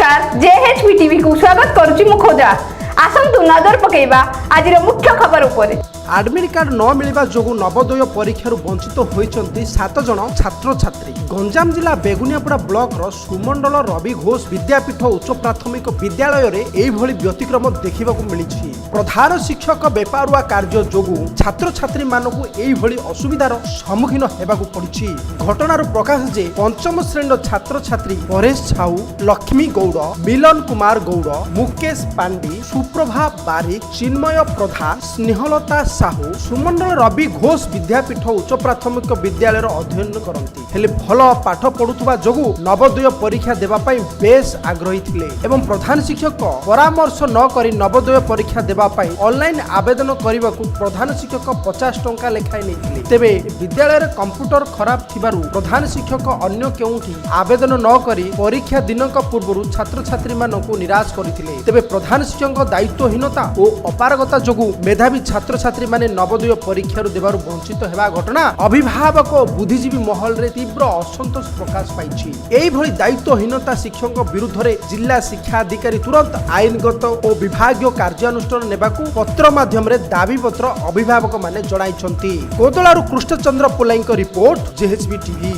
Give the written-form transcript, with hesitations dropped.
नमस्कार जेएचबी टीवी को स्वागत करुच्ची मु खोजा आसंतु नजर पकेबा आज मुख्य खबर उपरे। आडमिट कार्ड न मिलवा जोगु नवोदय परीक्षा वंचित होती 7 जन छात्र छात्री। गंजाम जिला बेगुनियापड़ा ब्लॉक सुमंडल रवि घोष विद्यापीठ उच्च प्राथमिक विद्यालय में व्यतिक्रम देखा मिली। प्रधान शिक्षक बेपारुआ कार्य जोगु छात्र छात्री मानक असुविधार सम्मुखीन होगा पड़ी। घटनार प्रकाश जे पंचम श्रेणी छात्र छात्री परेश साहू, लक्ष्मी गौड़, मिलन कुमार गौड़, मुकेश पांडी, सुप्रभा बारिक, चिन्मय प्रधान, स्नेहलता साहू सुमंडल रवि घोष विद्यापीठ उच्च प्राथमिक विद्यालय अध्ययन करती हेले भल पाठ पढ़ुवा जोगु नवोदय परीक्षा देवा बेस आग्रही थिले एवं प्रधान शिक्षक परामर्श न करी नवोदय परीक्षा देवा ऑनलाइन आवेदन करने को प्रधान शिक्षक 50 टंका लेखाई नहीं। तेबे विद्यालय कंप्यूटर खराब थिबारु प्रधान शिक्षक अन्य केउठी आवेदन न करी परीक्षा दिनक पूर्व छात्र छात्री मानकु निराश करथिले। तेबे प्रधान शिक्षक दायित्वहीनता और अपारगता जोगु मेधावी छात्र छात्री माने नवोदय परीक्षा देवारु वंचित हेबा घटना अभिभावक और बुद्धिजीवी महल रे तीव्र असंतोष प्रकाश पाइछि। एही भली दायित्वहीनता शिक्षक विरुद्ध रे जिला शिक्षा अधिकारी तुरंत आईनगत और विभागीय कार्यानुष्ठान नेबाकु पत्र माध्यम रे दाबी पत्र अभिभावक माने जणाइछन्ति। कोदलारु कृष्णचंद्र पोलाई रिपोर्ट जेएचबी टीवी।